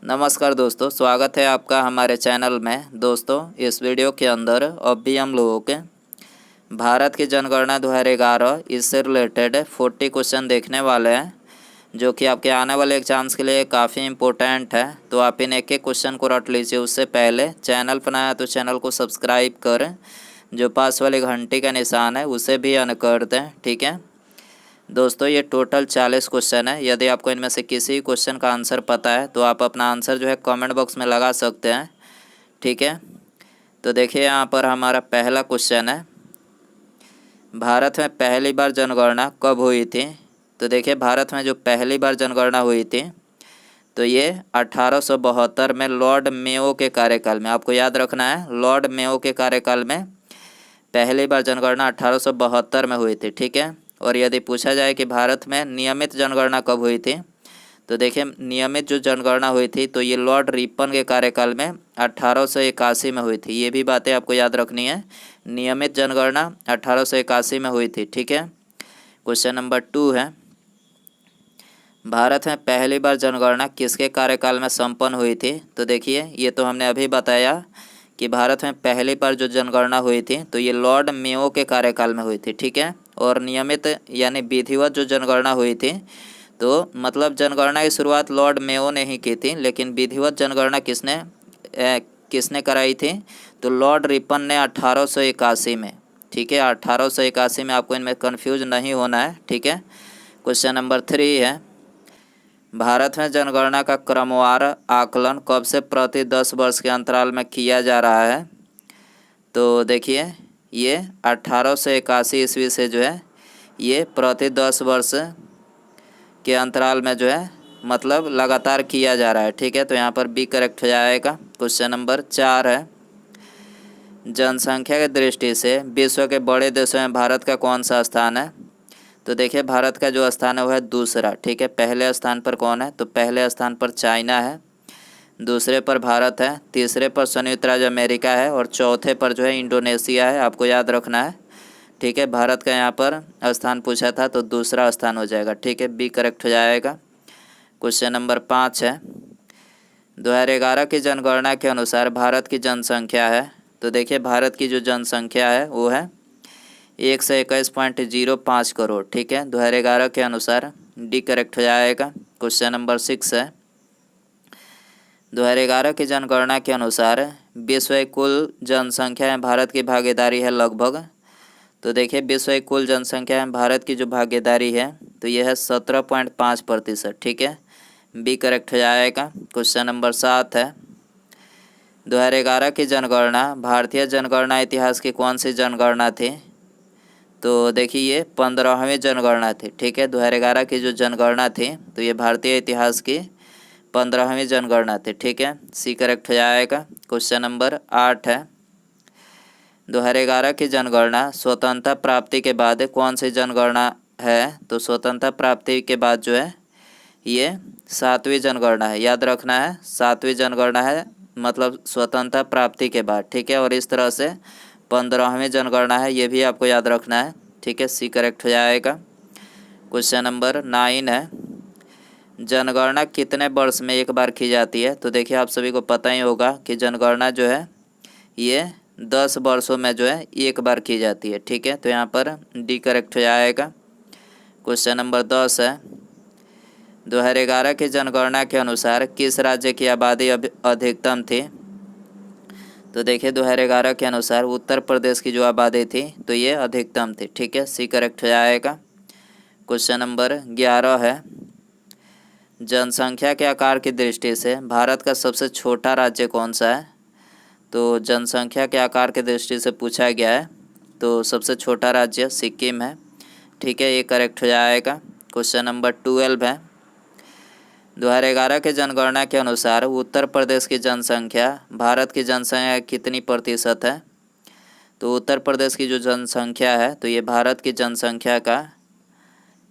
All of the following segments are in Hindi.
नमस्कार दोस्तों, स्वागत है आपका हमारे चैनल में। दोस्तों, इस वीडियो के अंदर अब भी हम लोगों के भारत की जनगणना 2011 इससे रिलेटेड 40 क्वेश्चन देखने वाले हैं, जो कि आपके आने वाले एग्जाम्स के लिए काफ़ी इम्पोर्टेंट है। तो आप इन एक एक क्वेश्चन को रट लीजिए। उससे पहले चैनल पर नया तो चैनल को सब्सक्राइब करें, जो पास वाले घंटी का निशान है उसे भी ऑन कर दें। ठीक है दोस्तों, ये टोटल 40 क्वेश्चन है। यदि आपको इनमें से किसी क्वेश्चन का आंसर पता है तो आप अपना आंसर जो है कमेंट बॉक्स में लगा सकते हैं। ठीक है, तो देखिए यहाँ पर हमारा पहला क्वेश्चन है, भारत में पहली बार जनगणना कब हुई थी। तो देखिए, भारत में जो पहली बार जनगणना हुई थी तो ये 1872 में लॉर्ड मेयो के कार्यकाल में। आपको याद रखना है, लॉर्ड मेयो के कार्यकाल में पहली बार जनगणना 1872 में हुई थी। ठीक है, और यदि पूछा जाए कि भारत में नियमित जनगणना कब हुई थी, तो देखिए नियमित जो जनगणना हुई थी तो ये लॉर्ड रिपन के कार्यकाल में 1881 में हुई थी। ये भी बातें आपको याद रखनी है, नियमित जनगणना 1881 में हुई थी। ठीक है, क्वेश्चन नंबर 2 है, भारत में पहली बार जनगणना किसके कार्यकाल में संपन्न हुई थी। तो देखिए, ये तो हमने अभी बताया कि भारत में पहली बार जो जनगणना हुई थी तो ये लॉर्ड मेयो के कार्यकाल में हुई थी। ठीक है, और नियमित यानी विधिवत जो जनगणना हुई थी, तो मतलब जनगणना की शुरुआत लॉर्ड मेयो ने ही की थी, लेकिन विधिवत जनगणना किसने कराई थी, तो लॉर्ड रिपन ने 1881 में। ठीक है, 1881 में। आपको इनमें कन्फ्यूज नहीं होना है। ठीक है, क्वेश्चन नंबर 3 है, भारत में जनगणना का क्रमवार आकलन कब से प्रति 10 वर्ष के अंतराल में किया जा रहा है। तो देखिए, ये 1881 ईस्वी से जो है ये प्रति 10 वर्ष के अंतराल में जो है मतलब लगातार किया जा रहा है। ठीक है, तो यहाँ पर बी करेक्ट हो जाएगा। क्वेश्चन नंबर 4 है, जनसंख्या की दृष्टि से विश्व के बड़े देशों में भारत का कौन सा स्थान है। तो देखिए, भारत का जो स्थान है वो है दूसरा। ठीक है, पहले स्थान पर कौन है, तो पहले स्थान पर चाइना है, दूसरे पर भारत है, तीसरे पर संयुक्त राज्य अमेरिका है और चौथे पर जो है इंडोनेशिया है। आपको याद रखना है। ठीक है, भारत का यहाँ पर स्थान पूछा था तो दूसरा स्थान हो जाएगा। ठीक है, बी करेक्ट हो जाएगा। क्वेश्चन नंबर 5 है, 2011 की जनगणना के अनुसार भारत की जनसंख्या है। तो देखिए, भारत की जो जनसंख्या है वो है 121.05 करोड़। ठीक है, 2011 के अनुसार डी करेक्ट हो जाएगा। क्वेश्चन नंबर 6 है, 2011 की जनगणना के अनुसार विश्व की कुल जनसंख्या में भारत की भागीदारी है लगभग। तो देखिए, विश्व की कुल जनसंख्या में भारत की जो भागीदारी है तो यह है 17.5%। ठीक है, बी करेक्ट हो जाएगा। क्वेश्चन नंबर 7 है, 2011 की जनगणना भारतीय जनगणना इतिहास की कौन सी जनगणना थी। तो देखिए, ये 15वीं जनगणना थी। ठीक है, 2011 की जो जनगणना थी तो ये भारतीय इतिहास की 15वीं जनगणना थी। ठीक है, सी करेक्ट हो जाएगा। क्वेश्चन नंबर 8 है, 2011 की जनगणना स्वतंत्रता प्राप्ति के बाद कौन सी जनगणना है। तो स्वतंत्रता प्राप्ति के बाद जो है ये 7वीं जनगणना है। याद रखना है, 7वीं जनगणना है, मतलब स्वतंत्रता प्राप्ति के बाद। ठीक है, और इस तरह से 15वीं जनगणना है, ये भी आपको याद रखना है। ठीक है, सी करेक्ट हो जाएगा। क्वेश्चन नंबर 9 है, जनगणना कितने वर्ष में एक बार की जाती है। तो देखिए, आप सभी को पता ही होगा कि जनगणना जो है ये 10 वर्षों में जो है एक बार की जाती है। ठीक है, तो यहाँ पर डी करेक्ट हो जाएगा। क्वेश्चन नंबर 10 है, 2011 की जनगणना के अनुसार किस राज्य की आबादी अधिकतम थी। तो देखिए, 2011 के अनुसार उत्तर प्रदेश की जो आबादी थी तो ये अधिकतम थी। ठीक है, सी करेक्ट हो जाएगा। क्वेश्चन नंबर 11 है, जनसंख्या के आकार की दृष्टि से भारत का सबसे छोटा राज्य कौन सा है। तो जनसंख्या के आकार की दृष्टि से पूछा गया है तो सबसे छोटा राज्य सिक्किम है। ठीक है, ये करेक्ट हो जाएगा। क्वेश्चन नंबर 12 है, 2011 के जनगणना के अनुसार उत्तर प्रदेश की जनसंख्या भारत की जनसंख्या कितनी प्रतिशत है। तो उत्तर प्रदेश की जो जनसंख्या है तो ये भारत की जनसंख्या का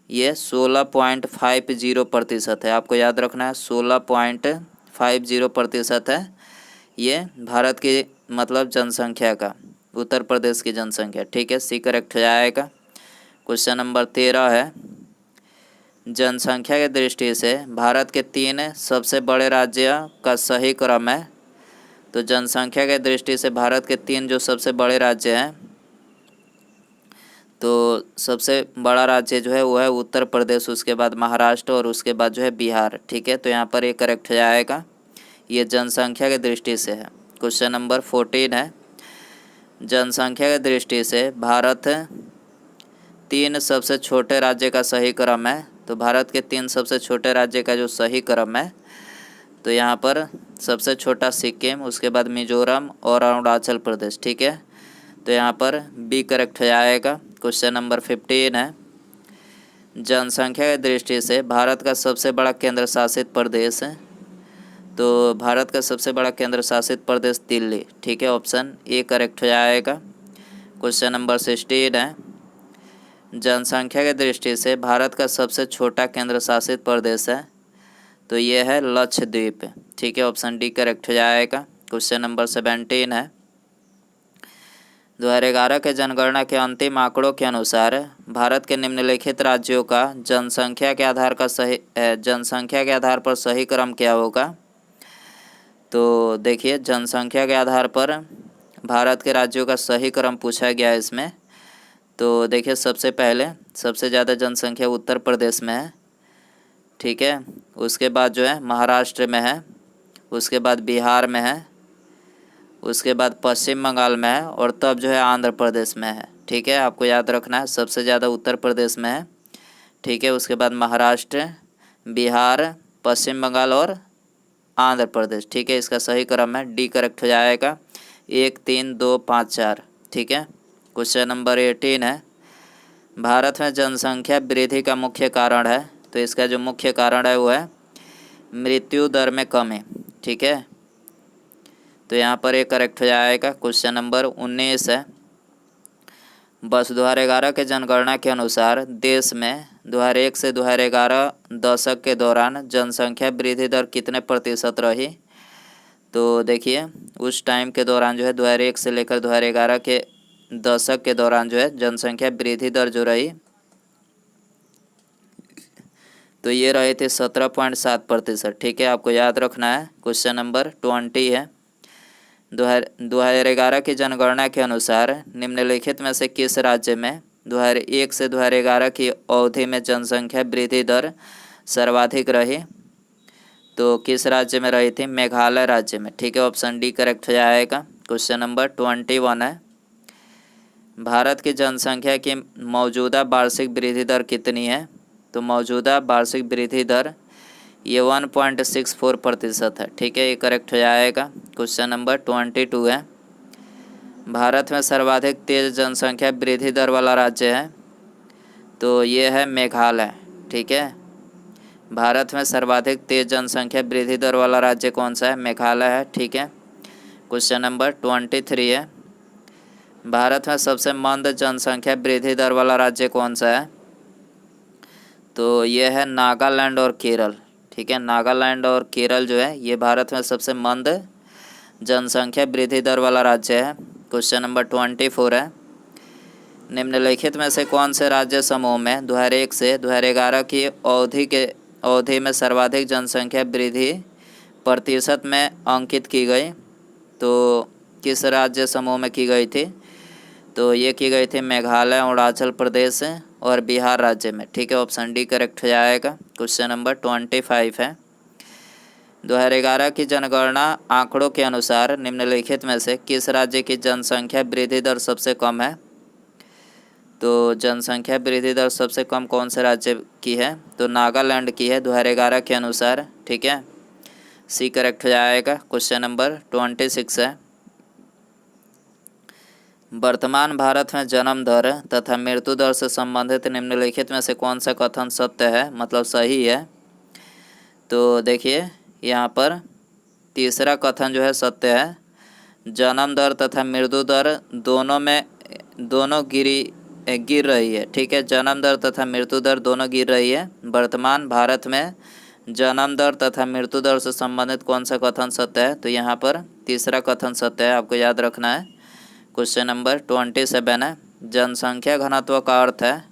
ये 16.50% है। आपको याद रखना है, 16.50% है ये भारत की मतलब जनसंख्या का, उत्तर प्रदेश की जनसंख्या। ठीक है, सी करेक्ट हो जाएगा। क्वेश्चन नंबर 13 है, जनसंख्या की दृष्टि से भारत के 3 सबसे बड़े राज्य का सही क्रम है। तो जनसंख्या के दृष्टि से भारत के 3 जो सबसे बड़े राज्य हैं, तो सबसे बड़ा राज्य जो है वो है उत्तर प्रदेश, उसके बाद महाराष्ट्र और उसके बाद जो है बिहार। ठीक है, तो यहाँ पर ये करेक्ट हो जाएगा। ये जनसंख्या की दृष्टि से है। क्वेश्चन नंबर 14 है, जनसंख्या की दृष्टि से भारत 3 सबसे छोटे राज्य का सही क्रम है। तो भारत के 3 सबसे छोटे राज्य का जो सही क्रम है, तो यहाँ पर सबसे छोटा सिक्किम, उसके बाद मिजोरम और अरुणाचल प्रदेश। ठीक है, तो यहाँ पर बी करेक्ट हो जाएगा। क्वेश्चन नंबर 15 है, जनसंख्या की दृष्टि से भारत का सबसे बड़ा केंद्र शासित प्रदेश है। तो भारत का सबसे बड़ा केंद्र शासित प्रदेश दिल्ली। ठीक है, ऑप्शन ए करेक्ट हो जाएगा। क्वेश्चन नंबर 16 है, जनसंख्या की दृष्टि से भारत का सबसे छोटा केंद्र शासित प्रदेश है। तो ये है लक्षद्वीप। ठीक है, ऑप्शन डी करेक्ट हो जाएगा। क्वेश्चन नंबर 17 है, 2011 के जनगणना के अंतिम आंकड़ों के अनुसार भारत के निम्नलिखित राज्यों का जनसंख्या के आधार पर सही क्रम क्या होगा। तो देखिए, जनसंख्या के आधार पर भारत के राज्यों का सही क्रम पूछा गया है इसमें। तो देखिए, सबसे पहले सबसे ज़्यादा जनसंख्या उत्तर प्रदेश में है। ठीक है, उसके बाद जो है महाराष्ट्र में है, उसके बाद बिहार में है, उसके बाद पश्चिम बंगाल में है और तब जो है आंध्र प्रदेश में है। ठीक है, आपको याद रखना है, सबसे ज़्यादा उत्तर प्रदेश में है। ठीक है, उसके बाद महाराष्ट्र, बिहार, पश्चिम बंगाल और आंध्र प्रदेश। ठीक है, इसका सही क्रम है डी करेक्ट हो जाएगा। 1, 3, 2, 5, 4। ठीक है, क्वेश्चन नंबर 18 है, भारत में जनसंख्या वृद्धि का मुख्य कारण है। तो इसका जो मुख्य कारण है वो है मृत्यु दर में कमी। ठीक है, तो यहाँ पर ये करेक्ट हो जाएगा। क्वेश्चन नंबर 19 है, वर्ष 2011 के जनगणना के अनुसार देश में 2001 से 2011 दशक के दौरान जनसंख्या वृद्धि दर कितने प्रतिशत रही। तो देखिए, उस टाइम के दौरान जो है 2001 से लेकर 2011 के दशक के दौरान जो है जनसंख्या वृद्धि दर जो रही, तो ये रहे थे 17.7%। ठीक है, आपको याद रखना है। क्वेश्चन नंबर 20 है, 2011 की जनगणना के अनुसार निम्नलिखित में से किस राज्य में 2001 से 2011 की अवधि में जनसंख्या वृद्धि दर सर्वाधिक रही। तो किस राज्य में रही थी? मेघालय राज्य में। ठीक है, ऑप्शन डी करेक्ट हो जाएगा। क्वेश्चन नंबर 21 है, भारत की जनसंख्या की मौजूदा वार्षिक वृद्धि दर कितनी है। तो मौजूदा वार्षिक वृद्धि दर ये 1.64% है। ठीक है, ये करेक्ट हो जाएगा। क्वेश्चन नंबर 22 है, भारत में सर्वाधिक तेज जनसंख्या वृद्धि दर वाला राज्य है। तो ये है मेघालय। ठीक है, भारत में सर्वाधिक तेज जनसंख्या वृद्धि दर वाला राज्य कौन सा है? मेघालय है। ठीक है, क्वेश्चन नंबर 23 है, भारत में सबसे मंद जनसंख्या वृद्धि दर वाला राज्य कौन सा है? तो ये है नागालैंड और केरल। ठीक है, नागालैंड और केरल जो है ये भारत में सबसे मंद जनसंख्या वृद्धि दर वाला राज्य है। क्वेश्चन नंबर 24 है, निम्नलिखित में से कौन से राज्य समूह में 2001 से 2011 की अवधि में सर्वाधिक जनसंख्या वृद्धि प्रतिशत में अंकित की गई। तो किस राज्य समूह में की गई थी? तो ये की गई थी मेघालय, अरुणाचल प्रदेश और बिहार राज्य में। ठीक है, ऑप्शन डी करेक्ट हो जाएगा। क्वेश्चन नंबर 25 है, 2011 की जनगणना आंकड़ों के अनुसार निम्नलिखित में से किस राज्य की जनसंख्या वृद्धि दर सबसे कम है? तो जनसंख्या वृद्धि दर सबसे कम कौन से राज्य की है? तो नागालैंड की है 2011 के अनुसार। ठीक है, सी करेक्ट हो जाएगा। क्वेश्चन नंबर 26 है, वर्तमान भारत में जन्म दर तथा मृत्यु दर से संबंधित निम्नलिखित में से कौन सा कथन सत्य है, मतलब सही है? तो देखिए, यहाँ पर तीसरा कथन जो है सत्य है। जन्म दर तथा मृत्यु दर दोनों गिर रही है। ठीक है, जन्म दर तथा मृत्यु दर दोनों गिर रही है। वर्तमान भारत में जन्म दर तथा मृत्यु दर से संबंधित कौन सा कथन सत्य है? तो यहाँ पर तीसरा कथन सत्य है, आपको याद रखना है। क्वेश्चन नंबर 27 है, जनसंख्या घनत्व का अर्थ है।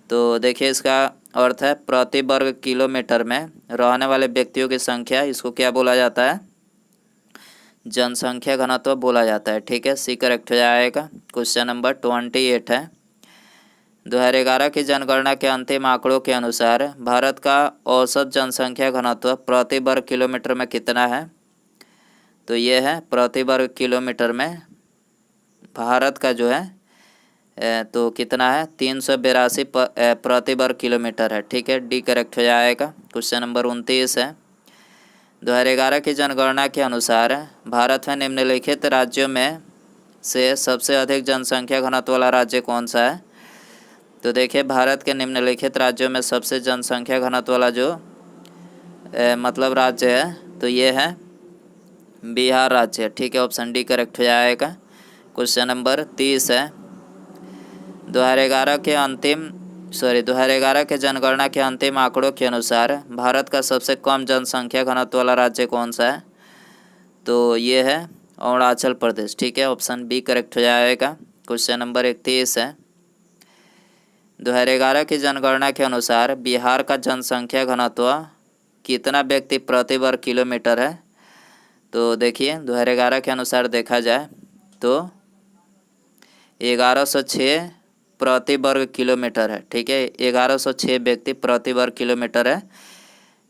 तो देखिए, इसका अर्थ है प्रति वर्ग किलोमीटर में रहने वाले व्यक्तियों की संख्या, इसको क्या बोला जाता है? जनसंख्या घनत्व बोला जाता है। ठीक है, सी करेक्ट हो जाएगा। क्वेश्चन नंबर 28 है, 2011 की जनगणना के अंतिम आंकड़ों के अनुसार भारत का औसत जनसंख्या घनत्व प्रति वर्ग किलोमीटर में कितना है? तो ये है प्रति वर्ग किलोमीटर में भारत का जो है तो कितना है? 382 प्रति वर्ग किलोमीटर है। ठीक है, डी करेक्ट हो जाएगा। क्वेश्चन नंबर 29 है, 2011 की जनगणना के अनुसार भारत में निम्नलिखित राज्यों में से सबसे अधिक जनसंख्या घनत्व वाला राज्य कौन सा है? तो देखिए, भारत के निम्नलिखित राज्यों में सबसे जनसंख्या घनत्व वाला जो मतलब राज्य है तो ये है बिहार राज्य। ठीक है, ऑप्शन डी करेक्ट हो जाएगा। क्वेश्चन नंबर 30 है, 2011 के जनगणना के अंतिम आंकड़ों के अनुसार भारत का सबसे कम जनसंख्या घनत्व वाला राज्य कौन सा है? तो ये है अरुणाचल प्रदेश। ठीक है, ऑप्शन बी करेक्ट हो जाएगा। क्वेश्चन नंबर 31 है, 2011 की जनगणना के अनुसार बिहार का जनसंख्या घनत्व कितना व्यक्ति प्रति वर्ग किलोमीटर है? तो देखिए, 2011 के अनुसार देखा जाए तो 1106 प्रति वर्ग किलोमीटर है। ठीक है, 1106 व्यक्ति प्रति वर्ग किलोमीटर है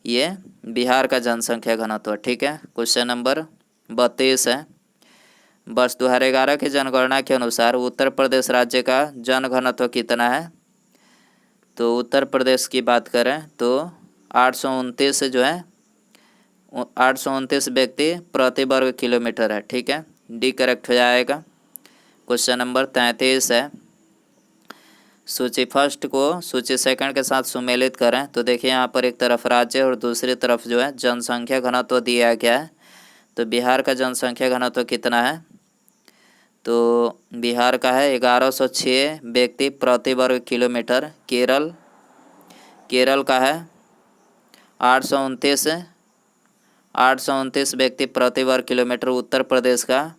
ये बिहार का जनसंख्या घनत्व। ठीक है, क्वेश्चन नंबर 32 है, वर्ष 2011 की जनगणना के अनुसार उत्तर प्रदेश राज्य का जन घनत्व कितना है? तो उत्तर प्रदेश की बात करें तो 829 जो है 829 व्यक्ति प्रति वर्ग किलोमीटर है। ठीक है, डी करेक्ट हो जाएगा। क्वेश्चन नंबर 33 है, सूची फर्स्ट को सूची सेकंड के साथ सुमेलित करें। तो देखिए, यहाँ पर एक तरफ राज्य और दूसरी तरफ जो है जनसंख्या घनत्व दिया गया है। तो बिहार का जनसंख्या घनत्व कितना है? तो बिहार का है 1106 व्यक्ति प्रति वर्ग किलोमीटर। केरल का है 829 व्यक्ति प्रति वर्ग किलोमीटर। उत्तर प्रदेश का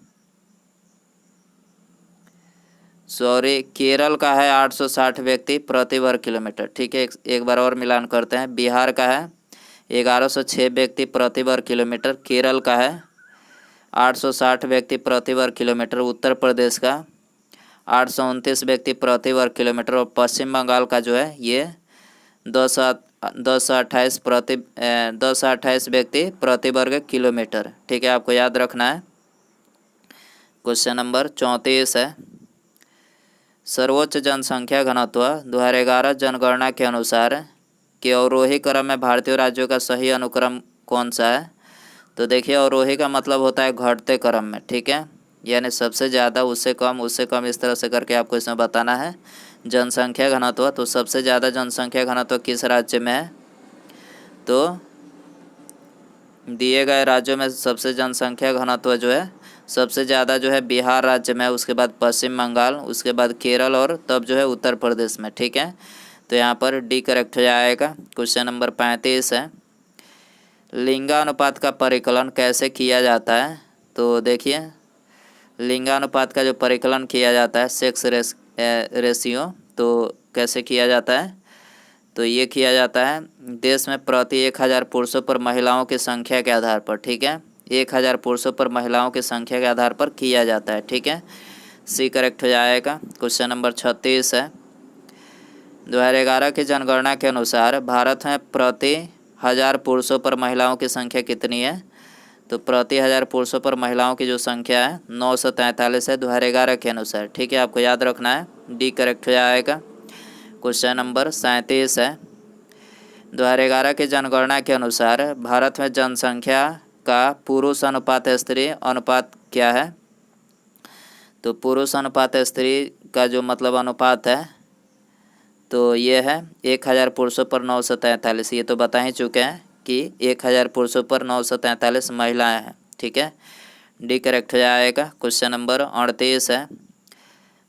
केरल का है 860 व्यक्ति प्रति वर्ग किलोमीटर। ठीक है, एक बार और मिलान करते हैं। बिहार का है 1106 व्यक्ति प्रति वर्ग किलोमीटर। केरल का है 860 व्यक्ति प्रति वर्ग किलोमीटर। उत्तर प्रदेश का 829 व्यक्ति प्रति वर्ग किलोमीटर। और पश्चिम बंगाल का जो है ये 228 व्यक्ति प्रति वर्ग किलोमीटर। ठीक है, आपको याद रखना है। क्वेश्चन नंबर 34 है, सर्वोच्च जनसंख्या घनत्व 2011 जनगणना के अनुसार के अवरोही क्रम में भारतीय राज्यों का सही अनुक्रम कौन सा है? तो देखिए, अवरोही का मतलब होता है घटते क्रम में। ठीक है, यानी सबसे ज़्यादा, उससे कम, इस तरह से करके आपको इसमें बताना है जनसंख्या घनत्व। तो सबसे ज़्यादा जनसंख्या घनत्व किस राज्य में है? तो दिए गए राज्यों में सबसे जनसंख्या घनत्व जो है सबसे ज़्यादा जो है बिहार राज्य में है, उसके बाद पश्चिम बंगाल, उसके बाद केरल और तब जो है उत्तर प्रदेश में। ठीक है, तो यहाँ पर डी करेक्ट हो जाएगा। क्वेश्चन नंबर 35 है, लिंगानुपात का परिकलन कैसे किया जाता है? तो देखिए, लिंगानुपात का जो परिकलन किया जाता है सेक्स रेशियो, तो कैसे किया जाता है? तो ये किया जाता है देश में प्रति 1000 पुरुषों पर महिलाओं की संख्या के आधार पर। ठीक है, 1000 पुरुषों पर महिलाओं की संख्या के आधार पर किया जाता है। ठीक है, सी करेक्ट हो जाएगा। क्वेश्चन नंबर 36 है, 2011 की जनगणना के अनुसार भारत में प्रति 1000 पुरुषों पर महिलाओं की संख्या कितनी है? तो प्रति 1000 पुरुषों पर महिलाओं की जो संख्या है 943 है 2011 के अनुसार। ठीक है, आपको याद रखना है, डी करेक्ट हो जाएगा। क्वेश्चन नंबर 37 है, 2011 की जनगणना के अनुसार भारत में जनसंख्या का पुरुष अनुपात स्त्री अनुपात क्या है? तो पुरुष अनुपात स्त्री का जो मतलब अनुपात है तो ये है 1000 पुरुषों पर 943। ये तो बता ही चुके हैं कि 1000 पुरुषों पर 943 महिलाएं हैं। ठीक है, डी करेक्ट हो जाएगा। क्वेश्चन नंबर 38 है,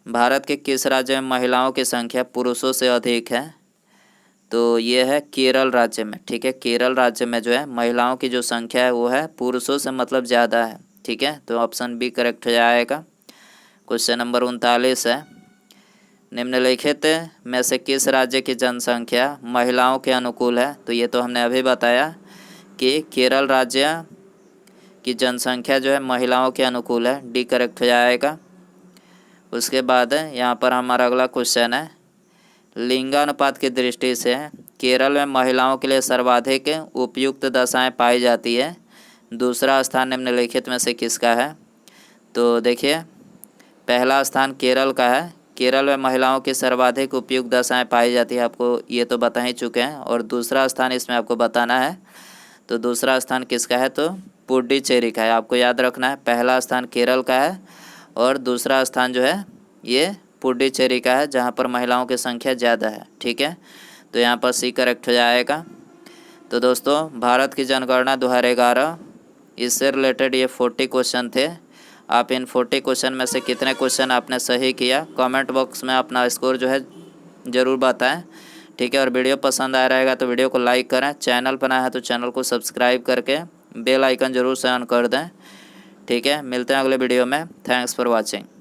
भारत के किस राज्य में महिलाओं की संख्या पुरुषों से अधिक है? तो ये है केरल राज्य में। ठीक है, केरल राज्य में जो है महिलाओं की जो संख्या है वो है पुरुषों से मतलब ज़्यादा है। ठीक है, तो ऑप्शन बी करेक्ट हो जाएगा। क्वेश्चन नंबर 39 है, निम्नलिखित में से किस राज्य की जनसंख्या महिलाओं के अनुकूल है? तो ये तो हमने अभी बताया कि केरल राज्य की जनसंख्या जो है महिलाओं के अनुकूल है, डी करेक्ट हो जाएगा। उसके बाद यहाँ पर हमारा अगला क्वेश्चन है, लिंगानुपात की दृष्टि से केरल में महिलाओं के लिए सर्वाधिक उपयुक्त दशाएं पाई जाती है, दूसरा स्थान निम्नलिखित में से किसका है? तो देखिए, पहला स्थान केरल का है। केरल में महिलाओं की सर्वाधिक उपयुक्त दशाएं पाई जाती है, आपको ये तो बता ही चुके हैं। और दूसरा स्थान इसमें आपको बताना है, तो दूसरा स्थान किसका है? तो पुडुचेरी का है। आपको याद रखना है, पहला स्थान केरल का है और दूसरा स्थान जो है ये पुडुचेरी का है, जहाँ पर महिलाओं की संख्या ज़्यादा है। ठीक है, तो यहाँ पर सी करेक्ट हो जाएगा। तो दोस्तों, भारत की जनगणना 2011 इससे रिलेटेड ये 40 क्वेश्चन थे। आप इन 40 क्वेश्चन में से कितने क्वेश्चन आपने सही किया, कमेंट बॉक्स में अपना स्कोर जो है ज़रूर बताएं। ठीक है, और वीडियो पसंद आ रहेगा तो वीडियो को लाइक करें, चैनल पर नया है तो चैनल को सब्सक्राइब करके बेल आइकन ज़रूर से ऑन कर दें। ठीक है, मिलते हैं अगले वीडियो में। Thanks for watching.